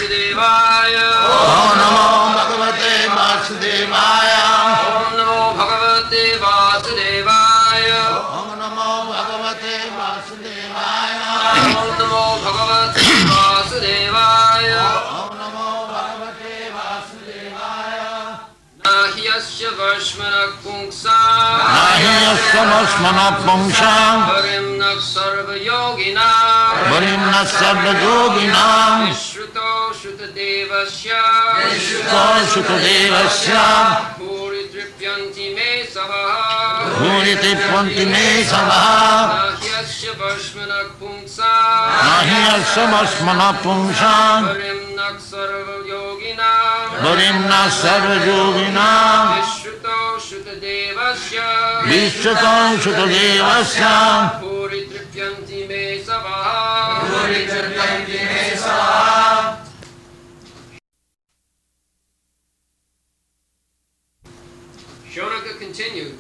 Vasudevaya. Om Namo Bhagavate Vasudevaya. Om Namo Bhagavate Vasudevaya. Om Namo Bhagavate Vasudevaya. Om Namo Bhagavate Vasudevaya. Om Namo Bhagavate Vasudevaya. Nahyasya Vashmana Pungsa. Nahyasya Vashmana Pungsa. Varimna Sarva Yogina. Varimna Sarva Yogina. Vishruto Shrutadevasya. Shrutadevasya. Puri Tripyanti Me Savaha. Puri Tripyanti Me Savaha. Nahyasya Vashmana Pungsa. Nahyasya Vashmana Pungsa. Varimna Sarva Yogina. Varimna Sarva Yogina. Vishruto Shrutadevasya. Vishruto Shrutadevasya. Puri Tripyanti Me Savaha. Puri Tripyanti Me Savaha. Shonaka continued,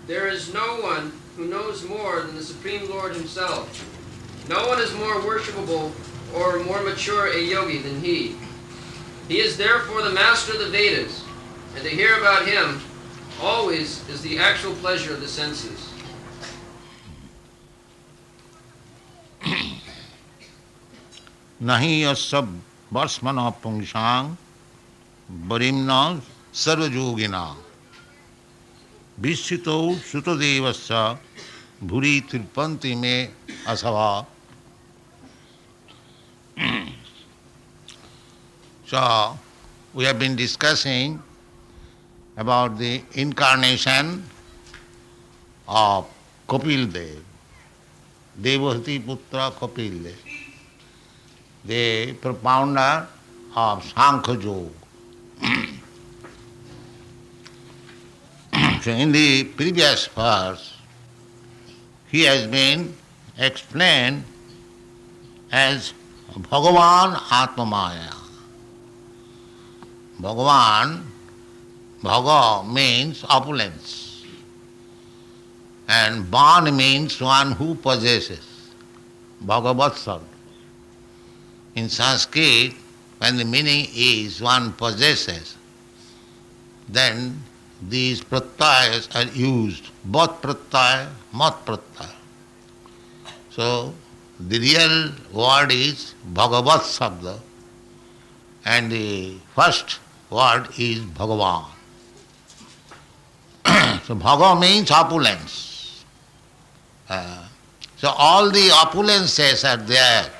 "There is no one who knows more than the Supreme Lord himself. No one is more worshipable or more mature a yogi than he. He is therefore the master of the Vedas, and to hear about him always is the actual pleasure of the senses." Nahi yasab varsmana pungsang varimna sarvajogina vishito sutadevasya bhuri tirpanti me asava. So, we have been discussing about the incarnation of Kapil Dev, Devahati Putra Kapil Dev, the propounder of Sankhya Yoga. So in the previous verse, he has been explained as Bhagavan Atmamaya. Bhagavan, Bhaga means opulence, and Ban means one who possesses, Bhagavatsal. In Sanskrit, when the meaning is one possesses, then these pratyayas are used, both pratyaya, mat pratyaya. So, the real word is Bhagavat Sabda, and the first word is Bhagavan. So, Bhaga means opulence. So, all the opulences are there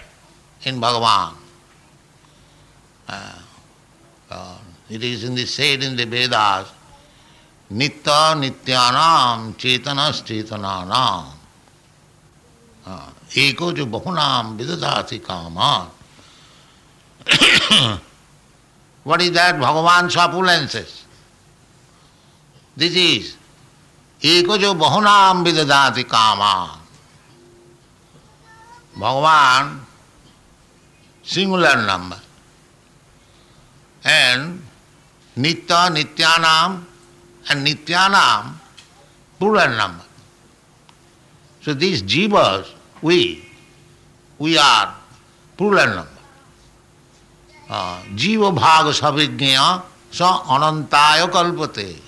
in Bhagavan. It is said in the Vedas, Nitya Nityanam Chetanas Chetananam Eko jo bahunam vidadati kaman. What is that? Bhagavan's opulences. This is Eko jo bahunam vidadati kaman. Bhagavan, singular number. And Nitya, Nityanam, and Nityanam, plural number. So these jivas, we are plural number. Jiva bhaga savijñaya sa anantaya kalpate.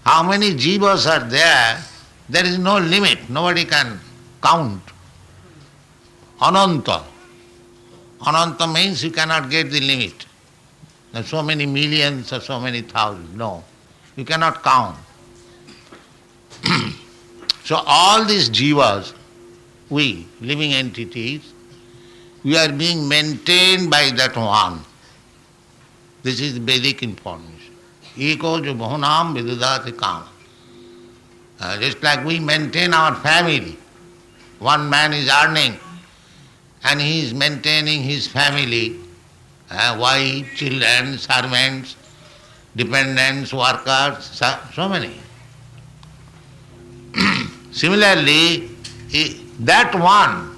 How many jivas are there? There is no limit. Nobody can count. Ananta. Ananta means you cannot get the limit. There are so many millions or so many thousands. No. You cannot count. So all these jivas, we, living entities, we are being maintained by that one. This is Vedic information. Eko jo bahunam vidudati kama. Just like we maintain our family. One man is earning and he is maintaining his family, wife, children, servants, dependents, workers, so many. Similarly, that one,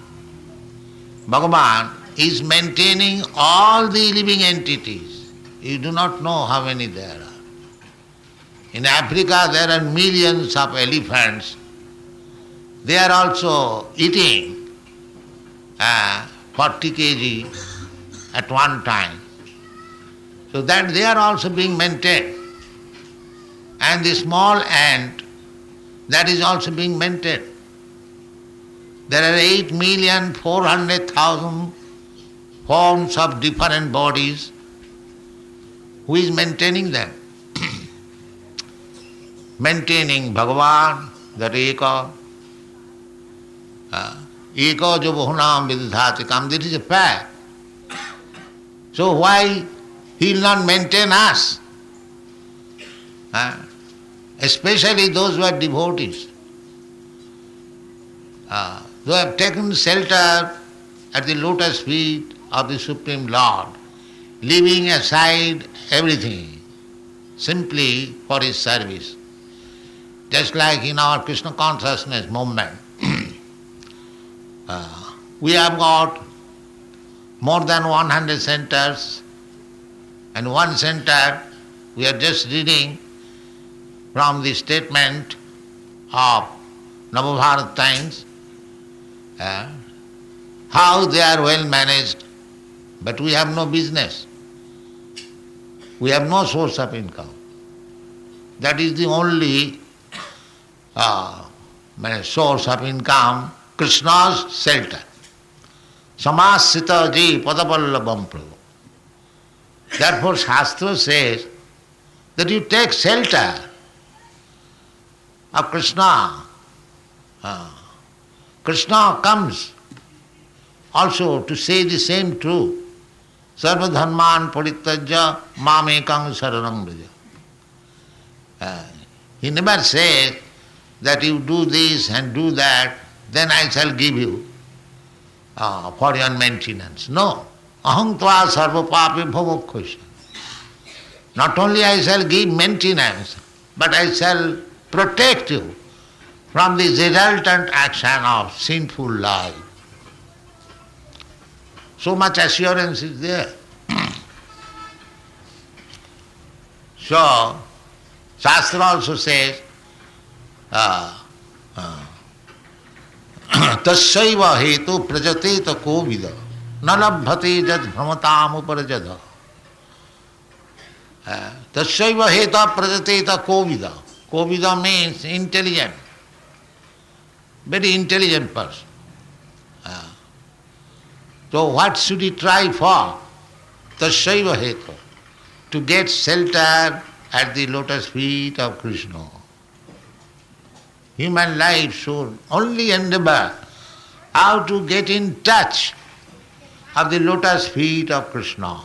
Bhagavan, is maintaining all the living entities. You do not know how many there are. In Africa there are millions of elephants. They are also eating 40 kg at one time. So that they are also being maintained. And the small ant, that is also being maintained. There are 8,400,000 forms of different bodies. Who is maintaining them? Maintaining Bhagavan, that Eka. Eka jo bahunam vidhatikam. This is a fact. So why he will not maintain us? Especially those who are devotees. Who have taken shelter at the lotus feet of the Supreme Lord, leaving aside everything, simply for His service. Just like in our Krishna consciousness movement, we have got more than 100 centers, and one center we are just reading from the statement of Navabharat Times, how they are well managed, but we have no business. We have no source of income. That is the only source of income, Krishna's shelter. Samasita ji padavallabam prabhu. Therefore Shastra says that you take shelter of Krishna. Krishna comes also to say the same truth. Sarva dharman parityajya mamekam saranam vraja. He never says that you do this and do that, then I shall give you for your maintenance. No. Aham tva sarva papi bhavokkhosya. Not only I shall give maintenance, but I shall protect you from the resultant action of sinful life. So much assurance is there. So, Shastra also says, Tasyaiva hetu prajateta kovida nalabhate jad bhramatam uparajada. Tasyaiva heta prajateta kovida. Kovida means intelligent, very intelligent person. So what should he try for? Tasyaiva hetu, to get shelter at the lotus feet of Krishna. Human life should only endeavor how to get in touch of the lotus feet of Krishna.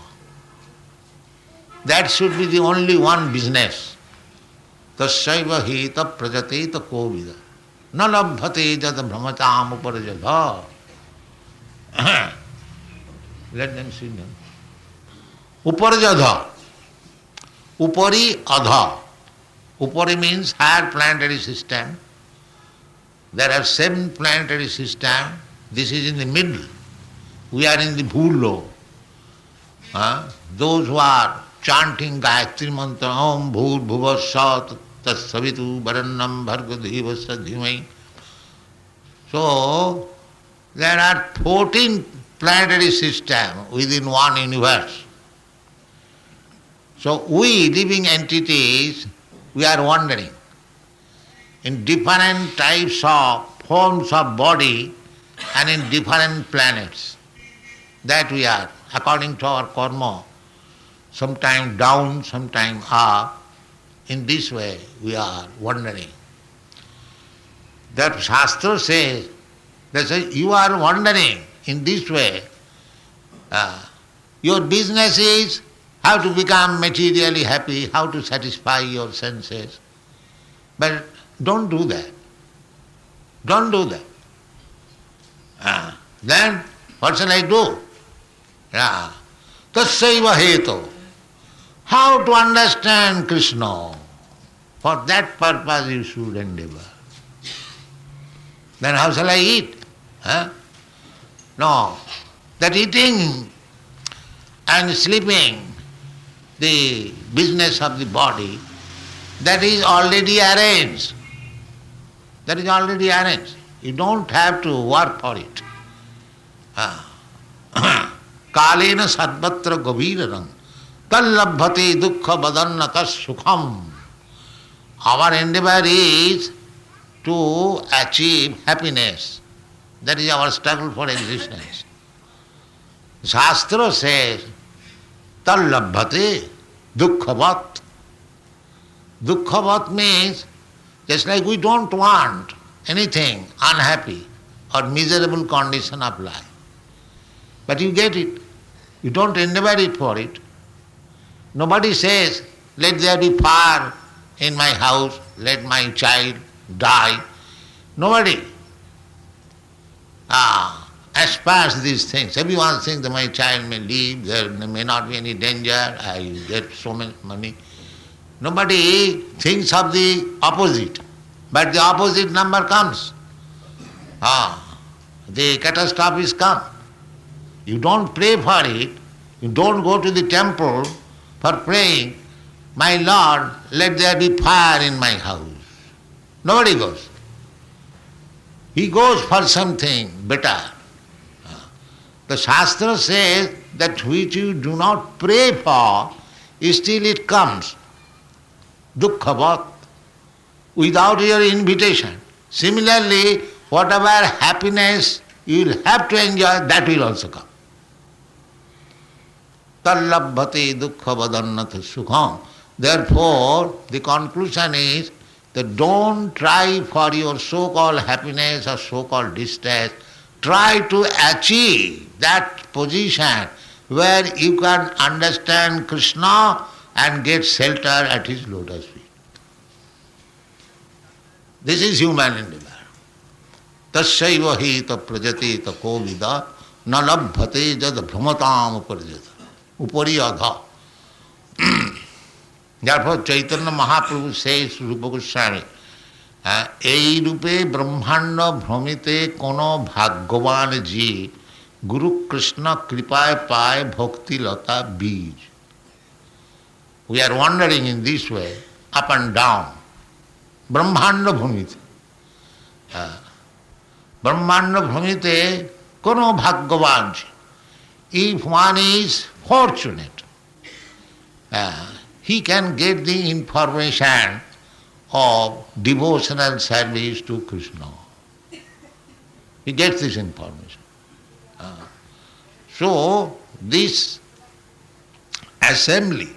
That should be the only one business. Tasyaiva heta prajateta kovida nalabhate jad brahmatam uparajadha. Let them see them. Uparajadha. Upari adha. Upari means higher planetary system. There are 7 planetary systems. This is in the middle. We are in the bhulo. Those who are chanting Gayatri Mantra, Om Bhur Bhuvasya Tat Savitu Varannam Bhargo Devasya Dhimai. So, there are 14 planetary systems within one universe. So, we living entities, we are wandering in different types of forms of body and in different planets. That we are, according to our karma, sometime down, sometime up. In this way we are wandering. That Shastra says, you are wandering in this way. Your business is how to become materially happy, how to satisfy your senses. But don't do that. Don't do that. Then what shall I do? Tasyaiva hetu. How to understand Krishna? For that purpose you should endeavor. Then how shall I eat? No. That eating and sleeping, the business of the body, that is already arranged. That is already arranged. You don't have to work for it. Kalena sarvatra gavirarang tallabhati dukkha badannakas sukham. Our endeavor is to achieve happiness. That is our struggle for existence. Shastra says, tallabhati dukkhavat. Dukkhavat means just like we don't want anything unhappy or miserable condition of life. But you get it. You don't endeavor it for it. Nobody says, let there be fire in my house, let my child die. Nobody aspires these things. Everyone thinks that my child may live, there may not be any danger, I get so much money. Nobody thinks of the opposite, but the opposite number comes. The catastrophes come. You don't pray for it, you don't go to the temple for praying, my Lord, let there be fire in my house. Nobody goes. He goes for something better. The Shastra says that which you do not pray for, still it comes. Dukkhavat, without your invitation. Similarly, whatever happiness you will have to enjoy, that will also come. Tallabhati dukkha vadannatha sukham. Therefore, the conclusion is that don't try for your so-called happiness or so-called distress. Try to achieve that position where you can understand Krishna and get shelter at his lotus feet. This is human endeavor. Tasyaiva hita prajati tako vida na labhate jad bhramatam uparjata. Upari adha. Therefore Chaitanya Mahaprabhu says to Rupa Goswami, এই রূপে ব্রহ্মাণ্ড ভ্রমিতে কোন ভাগ্যবান জীব গুরু কৃষ্ণ কৃপায় পায় ভক্তিলতা বীজ. We are wandering in this way, up and down. ব্রহ্মাণ্ড ভ্রমিতে. ব্রহ্মাণ্ড ভ্রমিতে কোন ভাগ্যবান জীব. If one is fortunate, he can get the information of devotional service to Krishna. He gets this information. So, this assembly,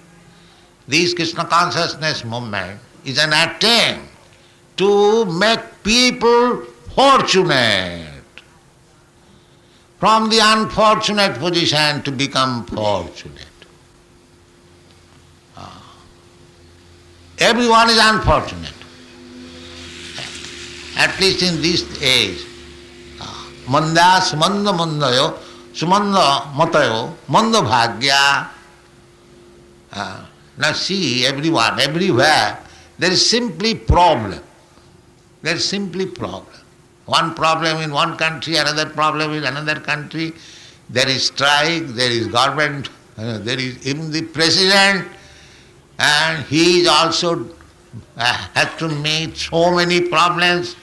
this Krishna consciousness movement is an attempt to make people fortunate, from the unfortunate position to become fortunate. Everyone is unfortunate, at least in this age. Manda sumanda mandayo, sumanda matayo, manda bhagya. Now see, everyone, everywhere, there is simply problem. There is simply problem. One problem in one country, another problem in another country. There is strike, there is government, there is even the president, and he is also has to meet so many problems.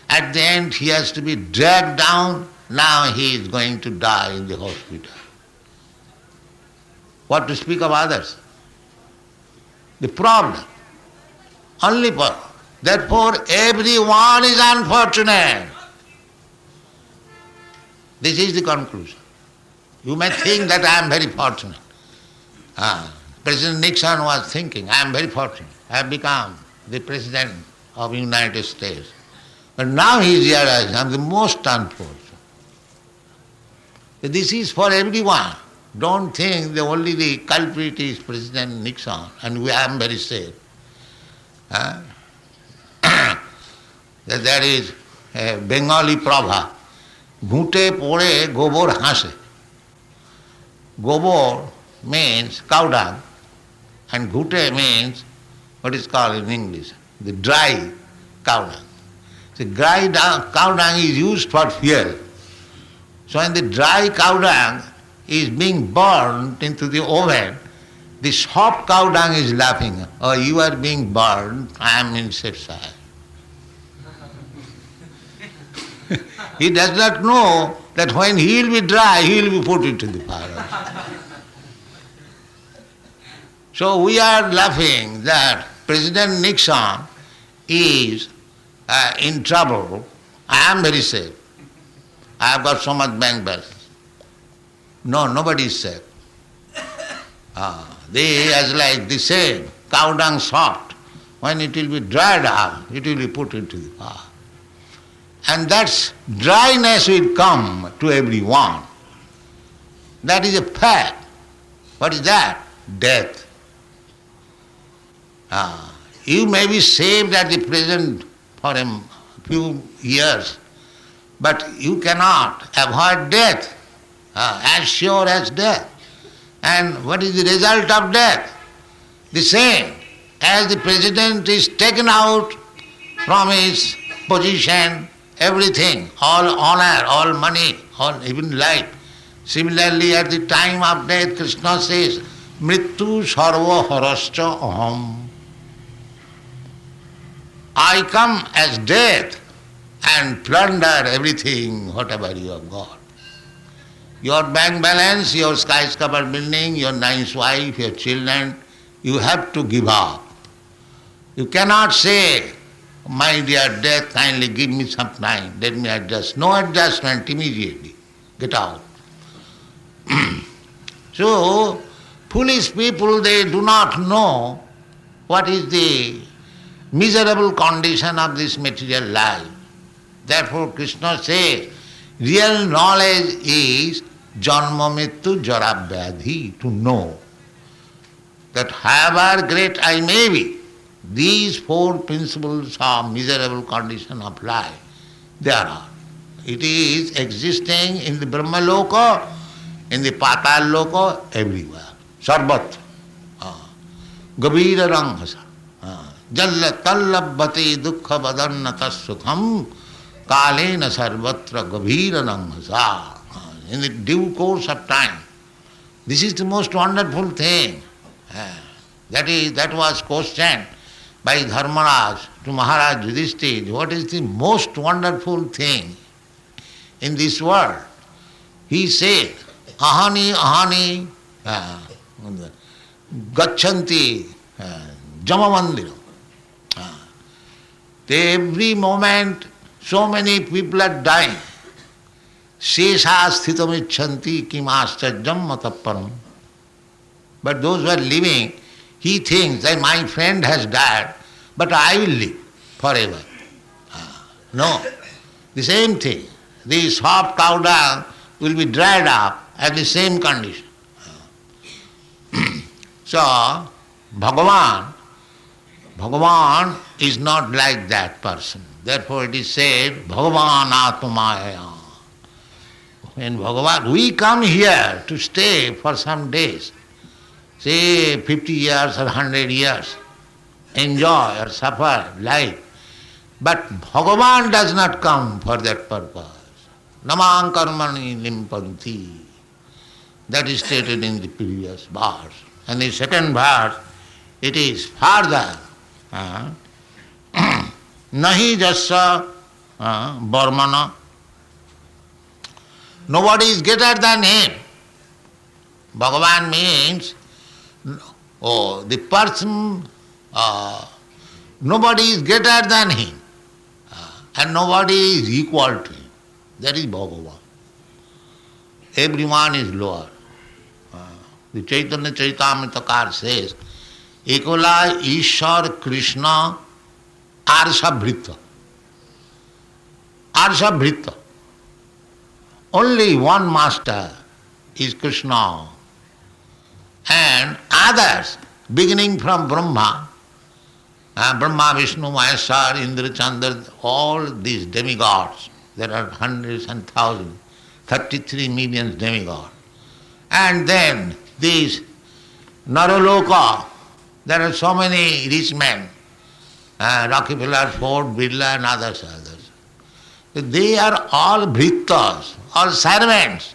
At the end he has to be dragged down. Now he is going to die in the hospital. What to speak of others? The problem. Only problem. Therefore everyone is unfortunate. This is the conclusion. You may think that I am very fortunate. President Nixon was thinking, I am very fortunate. I have become the President of the United States. But now he is realizing I am the most unfortunate. This is for everyone. Don't think that only the culprit is President Nixon and I am very safe. There is a Bengali proverb, ঘুঁটে পড়ে গোবর হাসে. Gobor means cow dung, and ghute means what is called in English, the dry cow dung. The dry cow dung is used for fuel. So when the dry cow dung is being burned into the oven, the soft cow dung is laughing. Oh, you are being burned, I am in safe side. He does not know that when he will be dry, he will be put into the fire. So we are laughing that President Nixon is in trouble. I am very safe. I have got so much bank balance. No, nobody is safe. They, as like the same, cow dung soft. When it will be dried up, it will be put into the fire. And that dryness will come to everyone. That is a fact. What is that? Death. You may be saved at the present for a few years, but you cannot avoid death, as sure as death. And what is the result of death? The same. As the president is taken out from his position, everything, all honor, all money, all even life. Similarly, at the time of death, Krishna says, Mrityu sarva harascha aham. I come as death and plunder everything, whatever you have got. Your bank balance, your skyscraper building, your nice wife, your children, you have to give up. You cannot say, my dear death, kindly give me some time, let me adjust. No adjustment immediately. Get out. So, foolish people, they do not know what is the miserable condition of this material life. Therefore, Krishna says, real knowledge is janma mrityu jara vyadhi, to know that however great I may be, these four principles of miserable condition of life, there are. It is existing in the Brahma Loka, in the Patal Loka, everywhere. Sarvatra. Gavira ranghasa. Jalla tallabhati dukkha vadanna tassukham kalena sarvatra gavira ranghasa. In the due course of time. This is the most wonderful thing. That was questioned by Dharmaraj to Maharaj Yudhishthira. What is the most wonderful thing in this world? He said, ahani ahani gachanti jamamandiram. Every moment so many people are dying. Shesha sthitam icchanti kim ascharjam matapparam. But those who are living, he thinks that my friend has died, but I will live forever. No, the same thing. The soft cow dung will be dried up at the same condition. So, Bhagavan is not like that person. Therefore it is said, Bhagavan Atmaya. When Bhagavan, we come here to stay for some days, say 50 years or 100 years, enjoy or suffer life. But Bhagavan does not come for that purpose. Namang karmani limpanti. That is stated in the previous verse. And the second verse, it is further. Nahi jassa varmana. Nobody is greater than him. Bhagavan means, the person, nobody is greater than him. And nobody is equal to him. That is Bhagavan. Everyone is lower. The Chaitanya Charitamritakar says, Ekola Ishwar Krishna Arshabhrita. Arshabhrita. Only one master is Krishna. And others, beginning from Brahma, Brahma, Vishnu, Maheshwar, Indra, Chandra, all these demigods, there are hundreds and thousands, 33 million demigods. And then these Naraloka, there are so many rich men, Rockefeller, Ford, Birla and others. They are all bhrittas, all servants.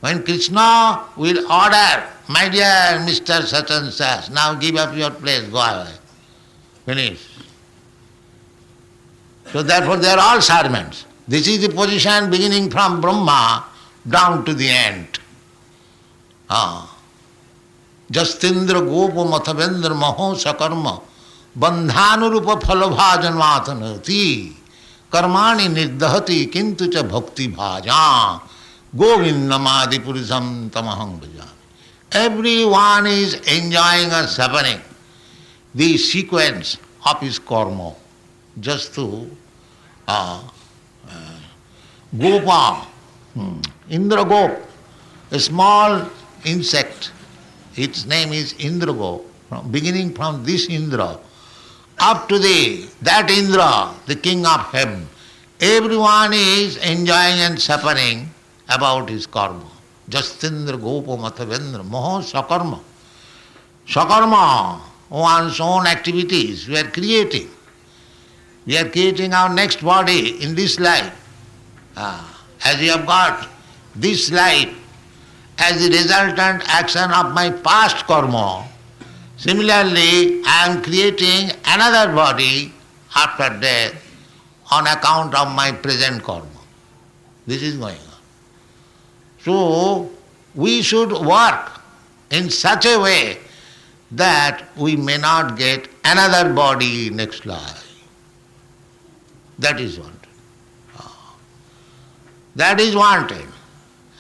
When Krishna will order, my dear Mr. Such and such, now give up your place, go away. Finish. So therefore they are all servants. This is the position beginning from Brahma down to the end. Jastindra gopa mathavendra maho sakarma bandhanurupa phalabhajanvatanati karmani nirdahati kintu cha bhakti bhaja govindamadi purisam tamaham bhajami. Everyone is enjoying or suffering the sequence of his karma. Just to Gopa, Indra Gop, a small insect, its name is Indra Gop, beginning from this Indra up to that Indra, the king of heaven. Everyone is enjoying and suffering about his karma. Jastindra Gopa Mathavendra Moho Sakarma. Sakarma, one's own activities we are creating. We are creating our next body in this life. As we have got this life as the resultant action of my past karma, similarly I am creating another body after death on account of my present karma. This is going on. So we should work in such a way that we may not get another body next life. That is wanted. That is wanted.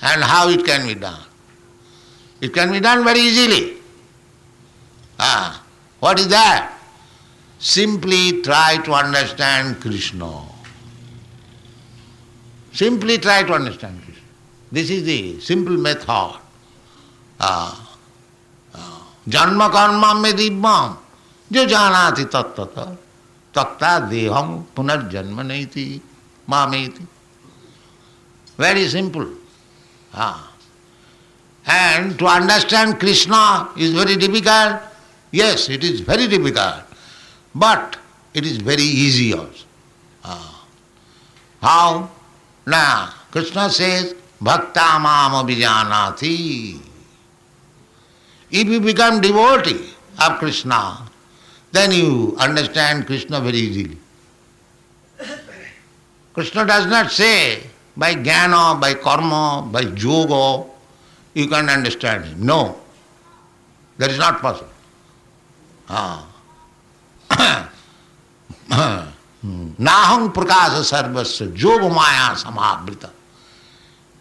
And how it can be done? It can be done very easily. What is that? Simply try to understand Krishna. Simply try to understand Krishna. This is the simple method. Janma karma me dibbam jo janati tattata takta deham punarjanma naiti mameti. Very simple. And to understand Krishna is very difficult. Yes, it is very difficult. But it is very easy also. How? Now, Krishna says, Bhakta mam abhijanati. If you become devotee of Krishna, then you understand Krishna very easily. Krishna does not say, by jnana, by karma, by yoga, you can understand him. No, that is not possible. Naham prakasa sarvasya yoga maya samavrita.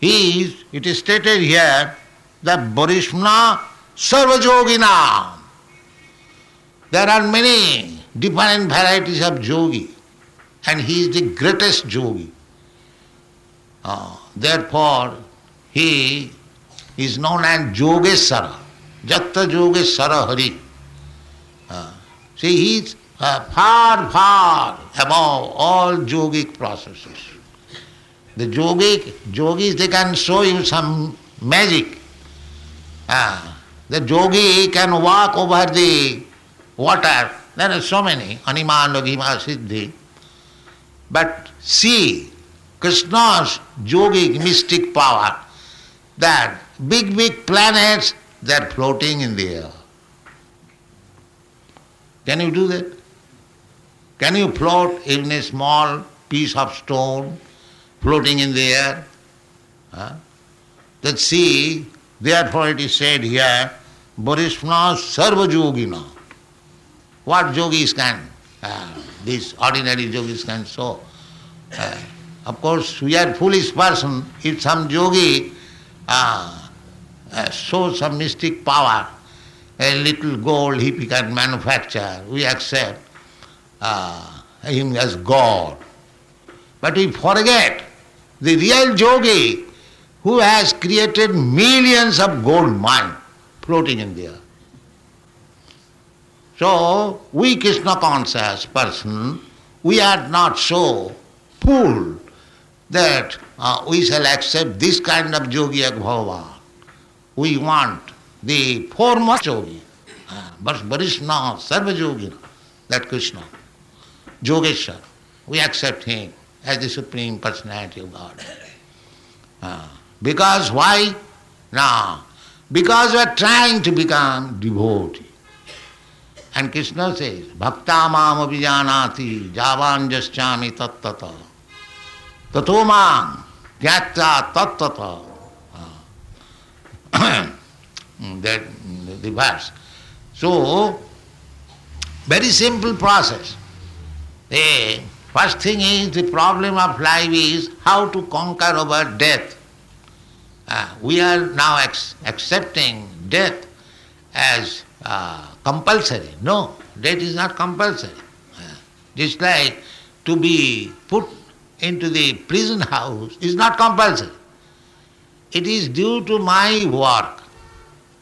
It is stated here that Varishna sarva yogina. There are many different varieties of yogi, and he is the greatest yogi. Therefore, he is known as Yogeshwara, Jatta Yogeshwara Hari. See, he is far, far above all yogic processes. The yogis, they can show you some magic. The yogi can walk over the water. There are so many, Anima, Logima, Siddhi. But see, Krishna's yogic mystic power, that big, big planets, they are floating in the air. Can you do that? Can you float even a small piece of stone floating in the air? That see, therefore it is said here, Varishna sarva yogina. What yogis can? These ordinary yogis can show. Of course, we are foolish person. If some yogi shows some mystic power, a little gold he can manufacture, we accept him as God. But we forget the real yogi who has created millions of gold mines floating in the air. So, we Krishna conscious person, we are not so fooled that we shall accept this kind of yogi as Bhagavan. We want the foremost yogi, Varishna Sarva Yogina, that Krishna, Yogeshwar. We accept him as the Supreme Personality of God. Because why? Now, because we are trying to become devotee. And Krishna says, Bhakta mam abhijanati javan jaschami tattata. tato mang jnatya tattata. That the verse. So, very simple process. The first thing is the problem of life is how to conquer over death. We are now accepting death as compulsory. No, death is not compulsory. Just like to be put into the prison house is not compulsory. It is due to my work.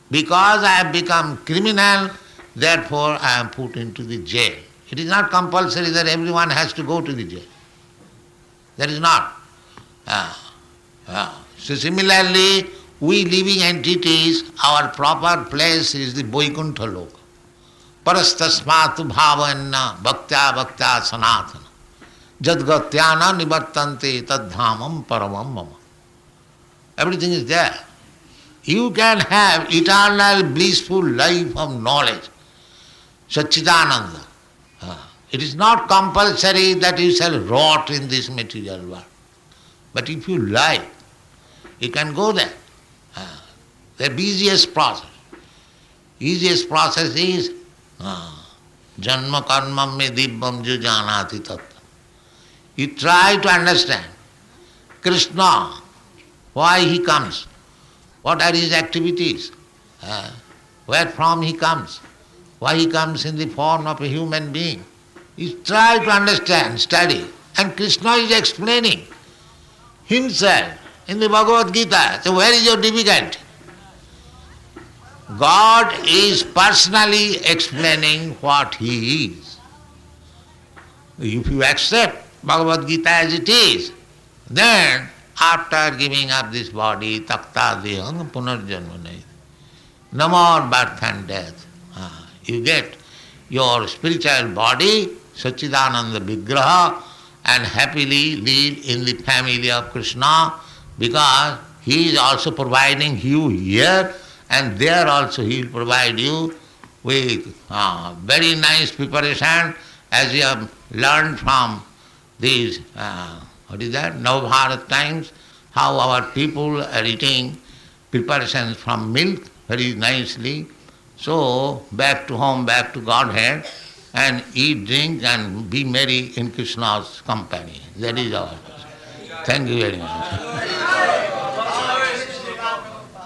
Because I have become criminal, therefore I am put into the jail. It is not compulsory that everyone has to go to the jail. That is not. So similarly, we living entities, our proper place is the Vaikuntha Loka. Parastasmatu bhavanna bhaktya bhaktya sanatana. Jadgatyana nivartante taddhamam paramam mama. Everything is there. You can have eternal blissful life of knowledge, Satchidananda. It is not compulsory that you shall rot in this material world. But if you like, you can go there. The easiest process. Easiest process is Janma karma me dibbam ju janati tattva. You try to understand Krishna, why he comes, what are his activities, where from he comes, why he comes in the form of a human being. You try to understand, study, and Krishna is explaining himself in the Bhagavad Gita. So where is your difficulty? God is personally explaining what he is. If you accept Bhagavad Gita as it is, then after giving up this body, takta dehang punarjanma nahi. No more birth and death. You get your spiritual body, Satchidananda Vigraha, and happily live in the family of Krishna, because he is also providing you here, and there also he will provide you with very nice preparation, as you have learned from these, Navabharat times, how our people are eating preparations from milk very nicely. So, back to home, back to Godhead, and eat, drink, and be merry in Krishna's company. That is all. Thank you very much.